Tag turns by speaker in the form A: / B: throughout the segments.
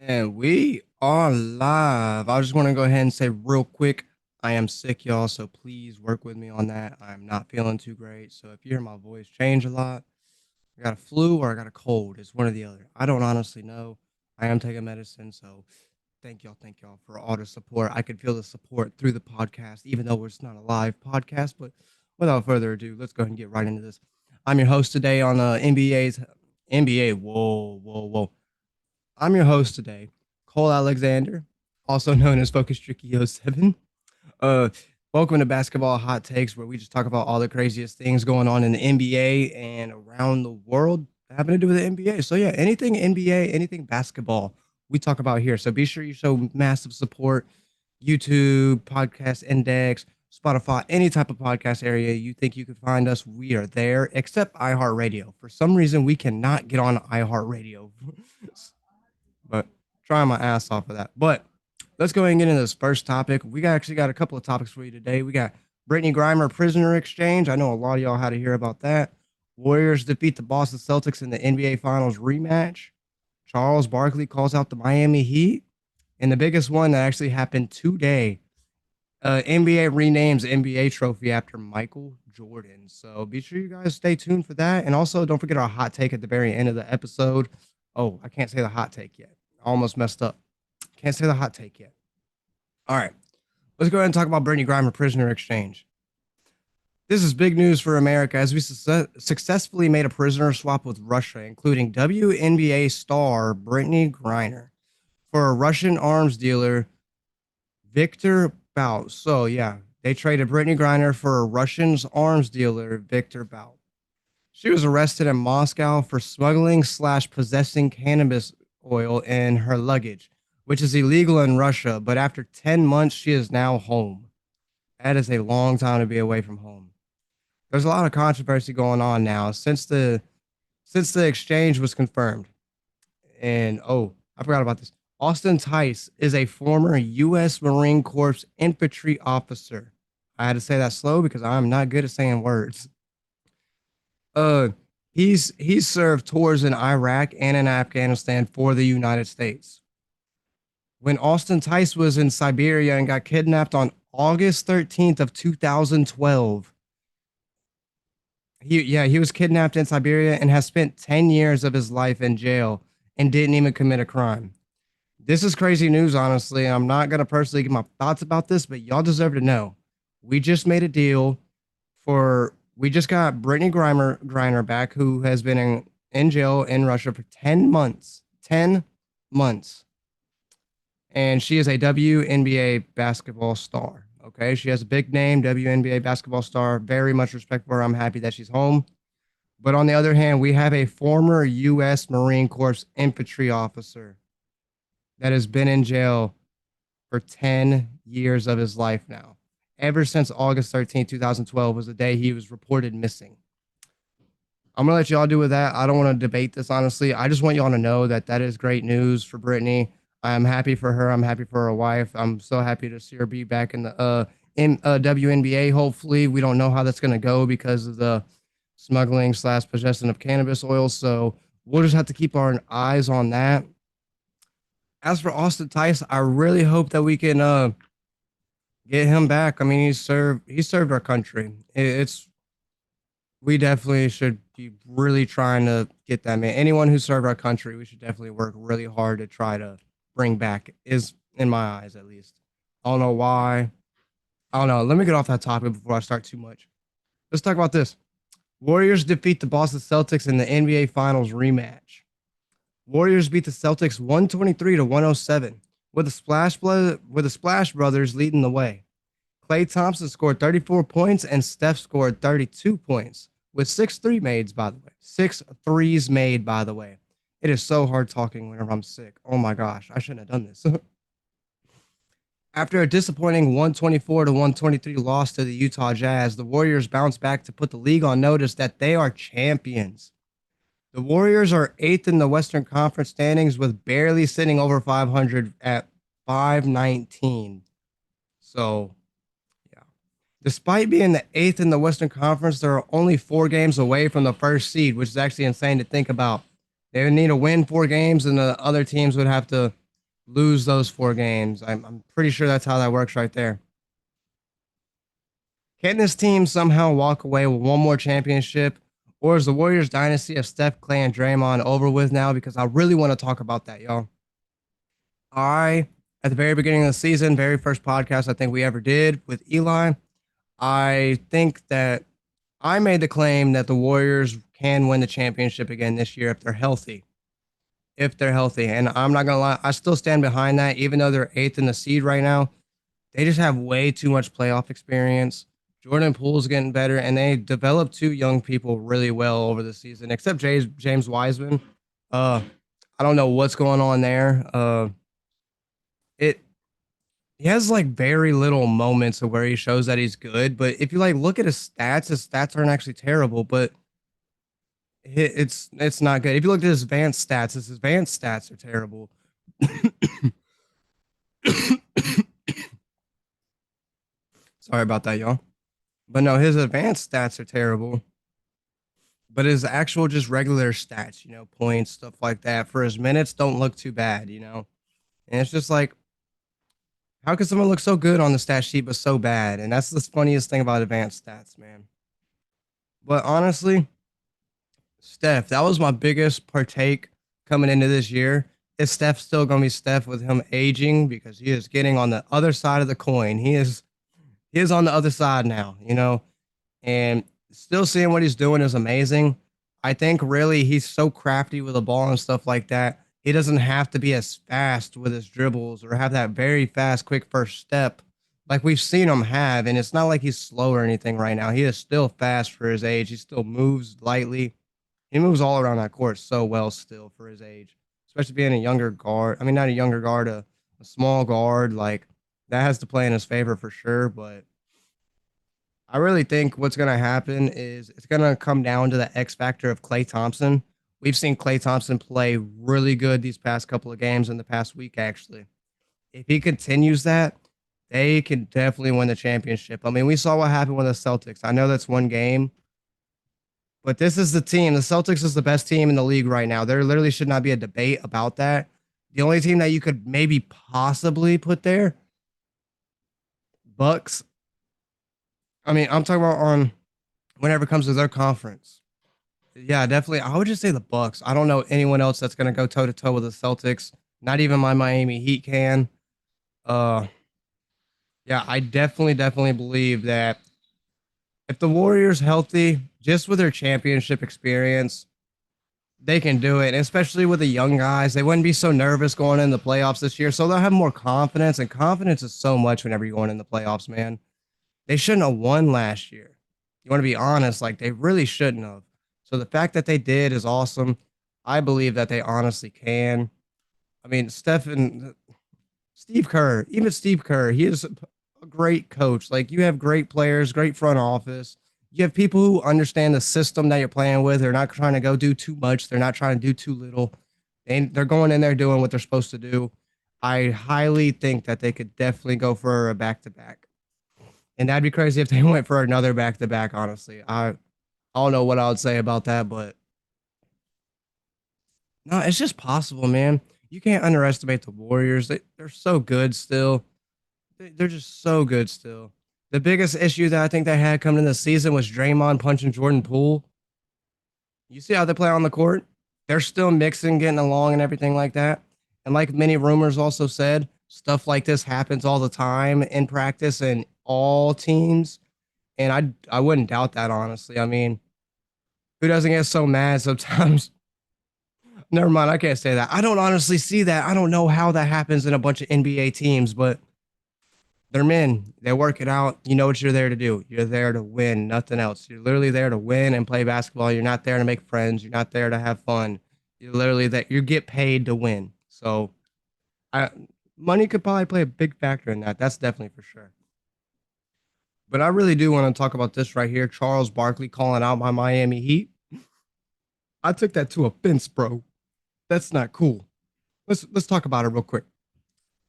A: And we are live. I just want to go ahead and say real quick, I am sick, y'all, so please work with me on that. I'm not feeling too great. So if you hear my voice change a lot, I got a flu or I got a cold. It's one or the other. I don't honestly know. I am taking medicine, so thank y'all for all the support. I could feel the support through the podcast, even though it's not a live podcast. But without further ado, let's go ahead and get right into this. I'm your host today on NBA's NBA. Whoa, whoa, whoa. I'm your host today, Cole Alexander, also known as Focus Tricky 07. Uh, Welcome to Basketball Hot Takes, where we just talk about all the craziest things going on in the NBA and around the world that having to do with the NBA. So yeah, anything NBA, anything basketball, we talk about here. So be sure you show massive support. YouTube, Podcast Index, Spotify, any type of podcast area you think you could find us, we are there, except iHeartRadio. For some reason, we cannot get on iHeartRadio. But trying my ass off of that. But let's go ahead and get into this first topic. Actually got a couple of topics for you today. We got Brittney Griner prisoner exchange. I know a lot of y'all had to hear about that. Warriors defeat the Boston Celtics in the NBA Finals rematch. Charles Barkley calls out the Miami Heat. And the biggest one that actually happened today, NBA renames NBA trophy after Michael Jordan. So be sure you guys stay tuned for that. And also don't forget our hot take at the very end of the episode. Oh, I can't say the hot take yet. I almost messed up. Can't say the hot take yet. All right. Let's go ahead and talk about Brittney Griner prisoner exchange. This is big news for America as we successfully made a prisoner swap with Russia, including WNBA star Brittney Griner for a Russian arms dealer, Victor Bout. So, yeah, they traded Brittney Griner for a Russian arms dealer, Victor Bout. She was arrested in Moscow for smuggling / possessing cannabis oil in her luggage, which is illegal in Russia. But after 10 months, she is now home. That is a long time to be away from home. There's a lot of controversy going on now since the exchange was confirmed. And oh, I forgot about this. Austin Tice is a former U.S. Marine Corps infantry officer. I had to say that slow because I'm not good at saying words. Uh, he's served tours in Iraq and in Afghanistan for the United States. When Austin Tice was in Siberia and got kidnapped on August 13th of 2012. He was kidnapped in Siberia and has spent 10 years of his life in jail and didn't even commit a crime. This is crazy news, honestly. I'm not going to personally give my thoughts about this, but y'all deserve to know. We just made a deal we just got Brittney Griner back, who has been in jail in Russia for 10 months. 10 months. And she is a WNBA basketball star. Okay. She has a big name, WNBA basketball star. Very much respect for her. I'm happy that she's home. But on the other hand, we have a former U.S. Marine Corps infantry officer that has been in jail for 10 years of his life now. Ever since August 13, 2012 was the day he was reported missing. I'm going to let y'all do with that. I don't want to debate this, honestly. I just want y'all to know that that is great news for Brittney. I'm happy for her. I'm happy for her wife. I'm so happy to see her be back in the WNBA. Hopefully, we don't know how that's going to go because of the smuggling / possession of cannabis oil. So we'll just have to keep our eyes on that. As for Austin Tice, I really hope that we can get him back. I mean, he served our country. We definitely should be really trying to get that man. Anyone who served our country, we should definitely work really hard to try to bring back, is in my eyes at least. I don't know why. I don't know. Let me get off that topic before I start too much. Let's talk about this. Warriors defeat the Boston Celtics in the NBA Finals rematch. Warriors beat the Celtics 123 to 107 with the Splash Brothers leading the way. Klay Thompson scored 34 points and Steph scored 32 points with 6 threes made, by the way. 6 threes made, by the way. It is so hard talking whenever I'm sick. Oh my gosh, I shouldn't have done this. After a disappointing 124 to 123 loss to the Utah Jazz, the Warriors bounced back to put the league on notice that they are champions. The Warriors are 8th in the Western Conference standings with barely sitting over 500 at 519. So, yeah. Despite being the 8th in the Western Conference, they're only 4 games away from the first seed, which is actually insane to think about. They would need to win 4 games, and the other teams would have to lose those 4 games. I'm pretty sure that's how that works right there. Can this team somehow walk away with one more championship? Or is the Warriors dynasty of Steph, Clay, and Draymond over with now? Because I really want to talk about that, y'all. I, at the very beginning of the season, very first podcast I think we ever did with Eli, I think that I made the claim that the Warriors can win the championship again this year if they're healthy. If they're healthy. And I'm not going to lie, I still stand behind that, even though they're eighth in the seed right now. They just have way too much playoff experience. Jordan Poole's getting better, and they developed 2 young people really well over the season, except James Wiseman. Uh, I don't know what's going on there. It he has like very little moments of where he shows that he's good, but if you like look at his stats aren't actually terrible, but it's not good. If you look at his advanced stats, his advanced stats are terrible. Sorry about that, y'all. But no, his advanced stats are terrible. But his actual just regular stats, points, stuff like that for his minutes don't look too bad. And it's just like, how could someone look so good on the stat sheet but so bad? And that's the funniest thing about advanced stats, man. But honestly, Steph, that was my biggest partake coming into this year. Is Steph still gonna be Steph with him aging because he is getting on the other side of the coin? He is on the other side now. And still seeing what he's doing is amazing. I think really he's so crafty with the ball and stuff like that. He doesn't have to be as fast with his dribbles or have that very fast, quick first step like we've seen him have. And it's not like he's slow or anything right now. He is still fast for his age. He still moves lightly. He moves all around that court so well still for his age, especially being a younger guard. I mean, not a younger guard, a small guard. Like that has to play in his favor for sure. But I really think what's going to happen is it's going to come down to the X factor of Klay Thompson. We've seen Klay Thompson play really good these past couple of games in the past week, actually. If he continues that, they can definitely win the championship. I mean, we saw what happened with the Celtics. I know that's one game, but this is the team. The Celtics is the best team in the league right now. There literally should not be a debate about that. The only team that you could maybe possibly put there, Bucks. I mean, I'm talking about on whenever it comes to their conference. Yeah, definitely. I would just say the Bucks. I don't know anyone else that's going to go toe to toe with the Celtics. Not even my Miami Heat can. Uh, yeah, I definitely believe that if the Warriors healthy, just with their championship experience, they can do it. And especially with the young guys, they wouldn't be so nervous going in the playoffs this year. So they'll have more confidence, and confidence is so much whenever you're going in the playoffs, man. They shouldn't have won last year. You want to be honest, like they really shouldn't have. So the fact that they did is awesome. I believe that they honestly can. I mean, Steve Kerr, even Steve Kerr, he is a great coach. Like you have great players, great front office. You have people who understand the system that you're playing with. They're not trying to go do too much. They're not trying to do too little. They're going in there doing what they're supposed to do. I highly think that they could definitely go for a back to back. And that'd be crazy if they went for another back to back, honestly. I don't know what I would say about that, but no, it's just possible, man. You can't underestimate the Warriors. They're so good still. They're just so good still. The biggest issue that I think they had coming in the season was Draymond punching Jordan Poole. You see how they play on the court? They're still mixing, getting along, and everything like that. And like many rumors also said, stuff like this happens all the time in practice and all teams. And I wouldn't doubt that honestly. I mean, who doesn't get so mad sometimes? Never mind, I can't say that. I don't honestly see that. I don't know how that happens in a bunch of NBA teams, but they're men. They work it out. You know what you're there to do. You're there to win, nothing else. You're literally there to win and play basketball. You're not there to make friends. You're not there to have fun. You're literally that you get paid to win. So I money could probably play a big factor in that. That's definitely for sure. But I really do want to talk about this right here. Charles Barkley calling out my Miami Heat. I took that to offense, bro. That's not cool. Let's talk about it real quick.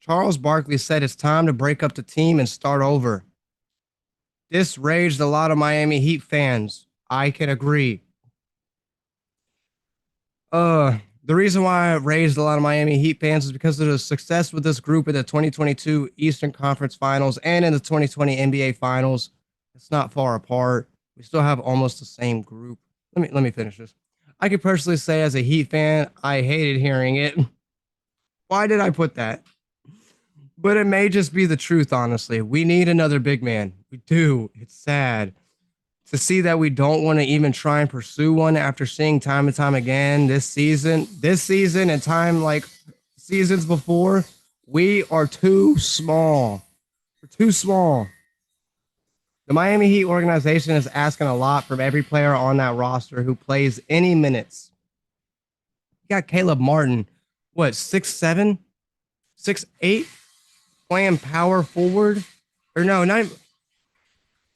A: Charles Barkley said it's time to break up the team and start over. This raged a lot of Miami Heat fans. I can agree. Uh, The reason why I raised a lot of Miami Heat fans is because of the success with this group in the 2022 Eastern Conference Finals and in the 2020 NBA Finals. It's not far apart. We still have almost the same group. Let me finish this. I could personally say as a Heat fan, I hated hearing it. Why did I put that? But it may just be the truth, honestly. We need another big man. We do. It's sad to see that we don't want to even try and pursue one after seeing time and time again this season and time like seasons before, we are too small. We're too small. The Miami Heat organization is asking a lot from every player on that roster who plays any minutes. You got Caleb Martin, what, 6'7", 6'8", playing power forward? Or no, not even,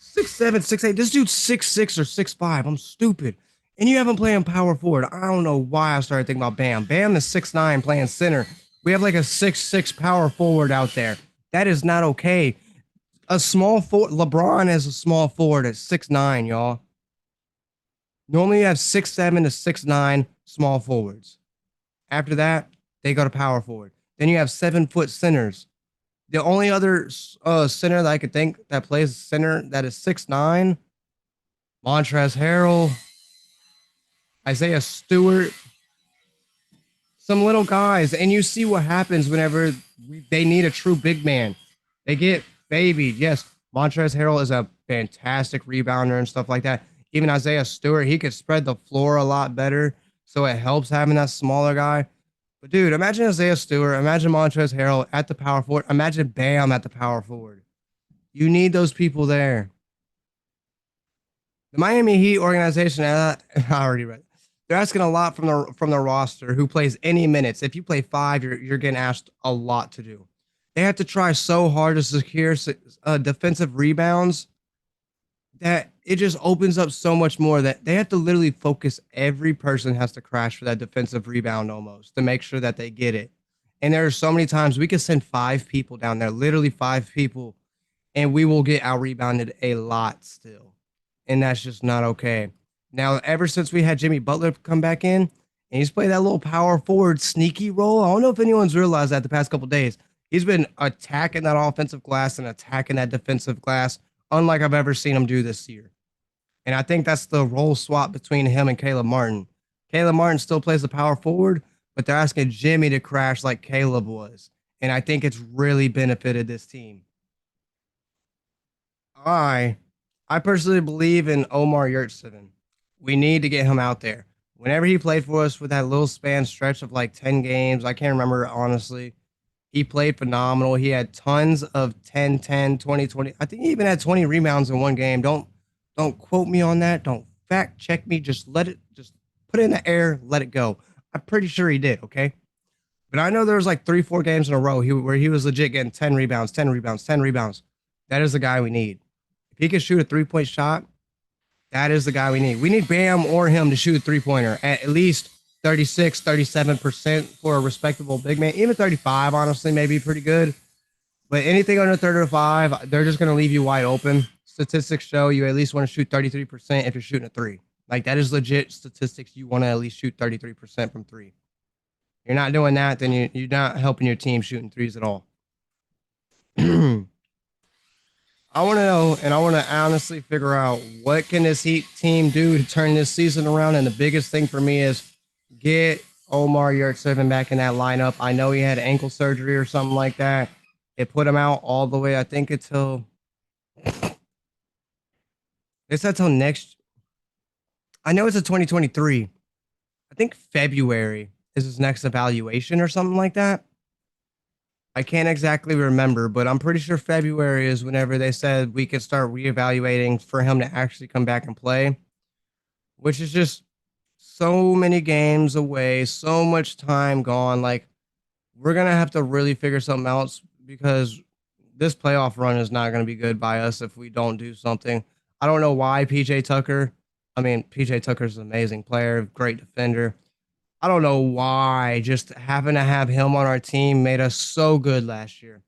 A: 6'7", 6'8". This dude's 6'6" or 6'5". I'm stupid. And you haven't playing power forward. I don't know why I started thinking about Bam. Bam is 6'9" playing center. We have like a 6'6" power forward out there. That is not okay. A small forward, LeBron is a small forward at 6'9", y'all. Normally you have 6'7" to 6'9" small forwards. After that, they go to power forward. Then you have 7-foot centers. The only other center that I could think that plays center that is 6'9", Montrezl Harrell, Isaiah Stewart, some little guys. And you see what happens whenever they need a true big man. They get babied. Yes, Montrezl Harrell is a fantastic rebounder and stuff like that. Even Isaiah Stewart, he could spread the floor a lot better. So it helps having that smaller guy. But dude, imagine Isaiah Stewart, imagine Montrezl Harrell at the power forward, imagine Bam at the power forward. You need those people there. The Miami Heat organization, I already read. They're asking a lot from the roster who plays any minutes. If you play 5, you're getting asked a lot to do. They have to try so hard to secure defensive rebounds that it just opens up so much more that they have to literally focus. Every person has to crash for that defensive rebound almost to make sure that they get it. And there are so many times we could send 5 people down there, literally 5 people, and we will get out rebounded a lot still. And that's just not okay. Now, ever since we had Jimmy Butler come back in, and he's played that little power forward sneaky role, I don't know if anyone's realized that the past couple days. He's been attacking that offensive glass and attacking that defensive glass, unlike I've ever seen him do this year. And I think that's the role swap between him and Caleb Martin. Caleb Martin still plays the power forward, but they're asking Jimmy to crash like Caleb was. And I think it's really benefited this team. I personally believe in Omar Yurtseven. We need to get him out there. Whenever he played for us with that little span stretch of like 10 games, I can't remember honestly. He played phenomenal. He had tons of 10, 10, 20, 20. I think he even had 20 rebounds in one game. Don't quote me on that. Don't fact check me. Just put it in the air, let it go. I'm pretty sure he did, okay? But I know there was like 3, 4 games in a row where he was legit getting 10 rebounds, 10 rebounds, 10 rebounds. That is the guy we need. If he can shoot a 3-point shot, that is the guy we need. We need Bam or him to shoot a 3-pointer at least 36, 37% for a respectable big man. Even 35, honestly, may be pretty good. But anything under 35, they're just going to leave you wide open. Statistics show you at least want to shoot 33% if you're shooting a 3. Like, that is legit statistics. You want to at least shoot 33% from 3. You're not doing that, then you're not helping your team shooting 3s at all. I want to know, and I want to honestly figure out what can this Heat team do to turn this season around. And the biggest thing for me is get Omar Yurtseven back in that lineup. I know he had ankle surgery or something like that. It put him out all the way, I think, until it's until next. I know it's a 2023. I think February is his next evaluation or something like that. I can't exactly remember, but I'm pretty sure February is whenever they said we could start reevaluating for him to actually come back and play, which is just so many games away, so much time gone. Like, we're going to have to really figure something else because this playoff run is not going to be good by us if we don't do something. I don't know why PJ Tucker's an amazing player, great defender. I don't know why just having to have him on our team made us so good last year.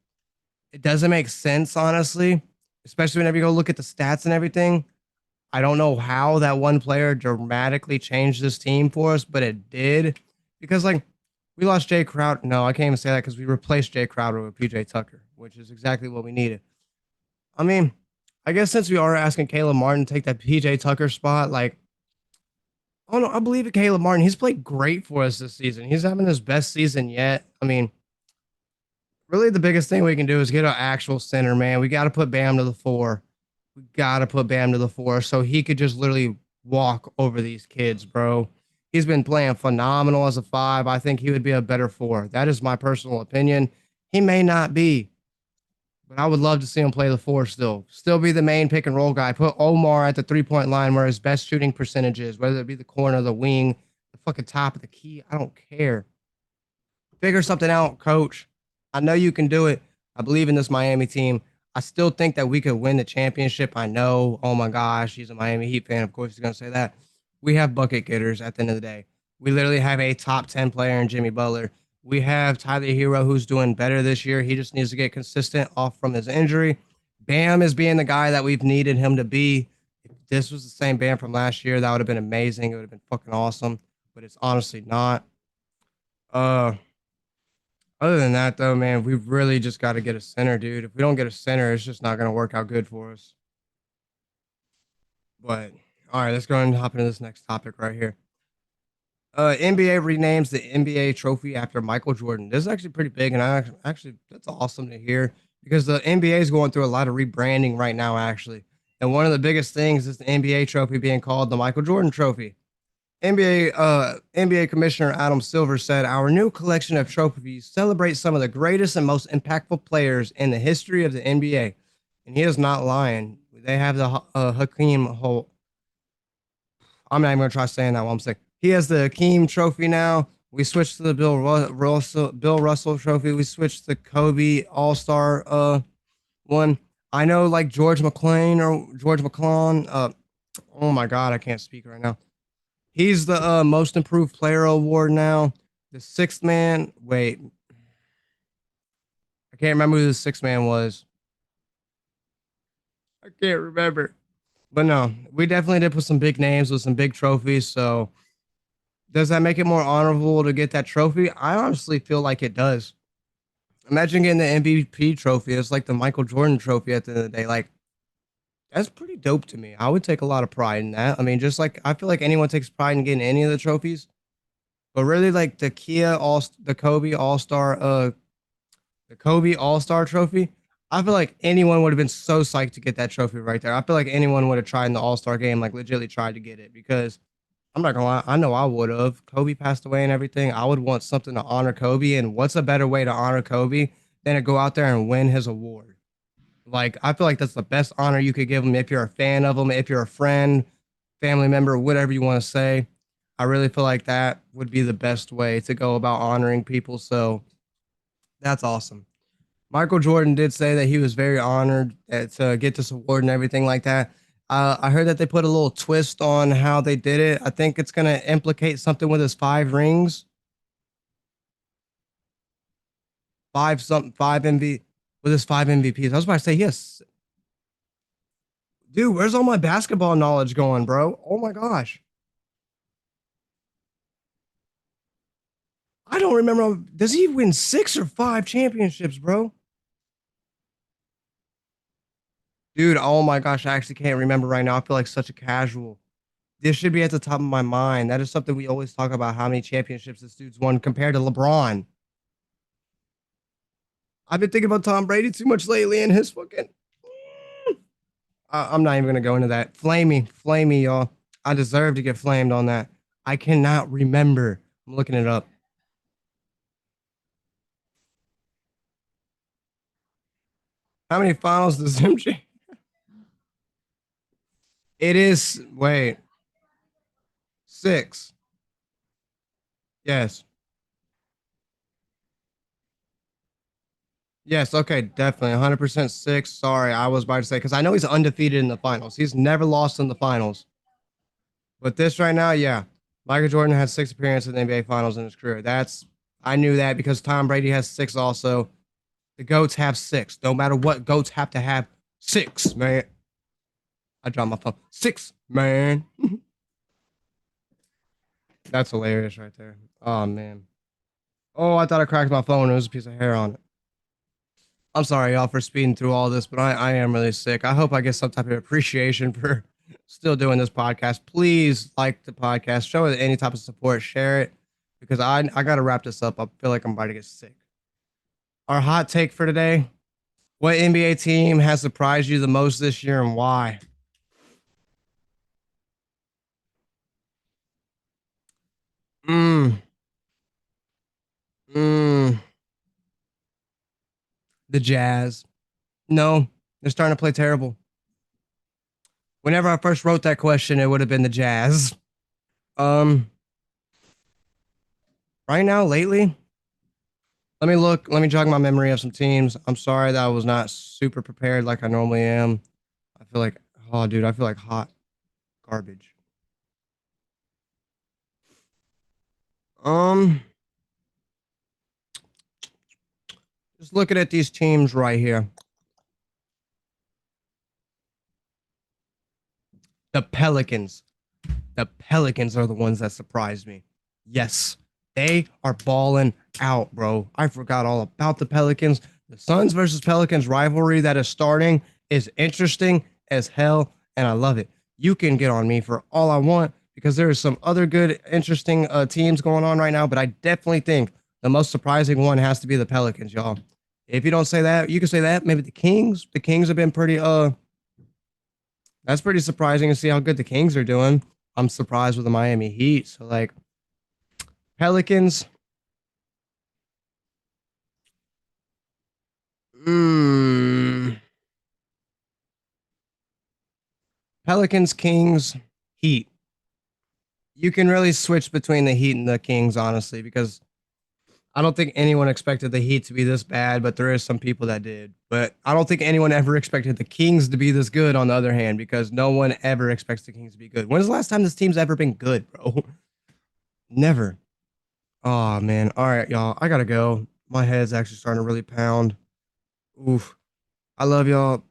A: It doesn't make sense, honestly, especially whenever you go look at the stats and everything. I don't know how that one player dramatically changed this team for us, but it did because like we lost Jay Crowder. No, I can't even say that because we replaced Jay Crowder with PJ Tucker, which is exactly what we needed. I mean, I guess since we are asking Caleb Martin to take that PJ Tucker spot, like, oh no, I believe in Caleb Martin. He's played great for us this season. He's having his best season yet. I mean, really, the biggest thing we can do is get an actual center, man. We got to put Bam to the four. We got to put Bam to the four so he could just literally walk over these kids, bro. He's been playing phenomenal as a five. I think he would be a better four. That is my personal opinion. He may not be, but I would love to see him play the four still. Still be the main pick and roll guy. Put Omar at the 3 point line where his best shooting percentage is, whether it be the corner, the wing, the fucking top of the key. I don't care. Figure something out, coach. I know you can do it. I believe in this Miami team. I still think that we could win the championship. I know. Oh my gosh, he's a Miami Heat fan. Of course, he's going to say that. We have bucket getters at the end of the day. We literally have a top 10 player in Jimmy Butler. We have Tyler Hero, who's doing better this year. He just needs to get consistent off from his injury. Bam is being the guy that we've needed him to be. If this was the same Bam from last year, that would have been amazing. It would have been fucking awesome, but it's honestly not. Uh, Other than that, though, man, we really just got to get a center, dude. If we don't get a center, it's just not going to work out good for us. But all right, let's go and hop into this next topic right here. NBA renames the NBA trophy after Michael Jordan. This is actually pretty big, and actually that's awesome to hear because the NBA is going through a lot of rebranding right now, actually. And one of the biggest things is the NBA trophy being called the Michael Jordan Trophy. NBA Commissioner Adam Silver said, "Our new collection of trophies celebrates some of the greatest and most impactful players in the history of the NBA." And he is not lying. They have the Hakeem Holt. I'm not even gonna try saying that. What I'm saying, he has the Hakeem Trophy now. We switched to the Bill Russell Trophy. We switched to the Kobe All Star one. I know, like George McClain or George McClellan. Oh my God, I can't speak right now. He's the most improved player award now. The sixth man. Wait, I can't remember who the sixth man was. I can't remember. But no, we definitely did put some big names with some big trophies. So does that make it more honorable to get that trophy? I honestly feel like it does. Imagine getting the MVP trophy. It's like the Michael Jordan trophy at the end of the day. Like, that's pretty dope to me. I would take a lot of pride in that. I mean, just like I feel like anyone takes pride in getting any of the trophies. But really, like the Kobe All Star trophy. I feel like anyone would have been so psyched to get that trophy right there. I feel like anyone would have tried in the All Star game, like legitimately tried to get it because I'm not gonna lie, I know I would have. Kobe passed away and everything. I would want something to honor Kobe, and what's a better way to honor Kobe than to go out there and win his award? Like I feel like that's the best honor you could give him if you're a fan of him, if you're a friend, family member, whatever you want to say. I really feel like that would be the best way to go about honoring people. So that's awesome. Michael Jordan did say that he was very honored to get this award and everything like that. I heard that they put a little twist on how they did it. I think it's going to implicate something with his five rings, five MV with his five MVPs. I was about to say yes, dude. Where's all my basketball knowledge going, bro? Oh my gosh, I don't remember. Does he win six or five championships, bro? Dude, oh my gosh, I actually can't remember right now. I feel like such a casual. This should be at the top of my mind. That is something we always talk about how many championships this dude's won compared to LeBron. I've been thinking about Tom Brady too much lately and his fucking. I'm not even going to go into that. Flame me, y'all. I deserve to get flamed on that. I cannot remember. I'm looking it up. How many finals does MJ? It is, wait, six. Yes. Yes, okay, definitely. 100% six. Sorry, I was about to say, because I know he's undefeated in the finals. He's never lost in the finals. But this right now, yeah. Michael Jordan has six appearances in the NBA finals in his career. I knew that because Tom Brady has six also. The GOATs have six. No matter what, GOATs have to have six, man. I dropped my phone. Six, man. That's hilarious right there. Oh man. Oh, I thought I cracked my phone. It was a piece of hair on it. I'm sorry, y'all, for speeding through all this, but I am really sick. I hope I get some type of appreciation for still doing this podcast. Please like the podcast, show it any type of support, share it, because I got to wrap this up. I feel like I'm about to get sick. Our hot take for today: what NBA team has surprised you the most this year and why? Mm, mm, the Jazz. No, they're starting to play terrible. Whenever I first wrote that question, it would have been the Jazz. Um, right now, lately, let me look. Let me jog my memory of some teams. I'm sorry that I was not super prepared like I normally am. I feel like, oh, dude, I feel like hot garbage. Um, just looking at these teams right here. The Pelicans. The Pelicans are the ones that surprised me. Yes, they are balling out, bro. I forgot all about the Pelicans. The Suns versus Pelicans rivalry that is starting is interesting as hell, and I love it. You can get on me for all I want because there are some other good, interesting teams going on right now, but I definitely think the most surprising one has to be the Pelicans, y'all. If you don't say that, you can say that. Maybe the Kings. The Kings have been pretty that's pretty surprising to see how good the Kings are doing. I'm surprised with the Miami Heat. So like Pelicans, mm, Pelicans, Kings, Heat. You can really switch between the Heat and the Kings, honestly, because I don't think anyone expected the Heat to be this bad, but there is some people that did. But I don't think anyone ever expected the Kings to be this good. On the other hand, because no one ever expects the Kings to be good. When's the last time this team's ever been good, bro? Never. Oh man. All right, y'all. I gotta go. My head's actually starting to really pound. Oof. I love y'all.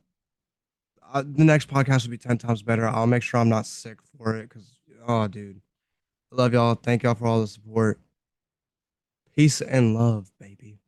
A: The next podcast will be 10 times better. I'll make sure I'm not sick for it because, oh, dude. I love y'all. Thank y'all for all the support. Peace and love, baby.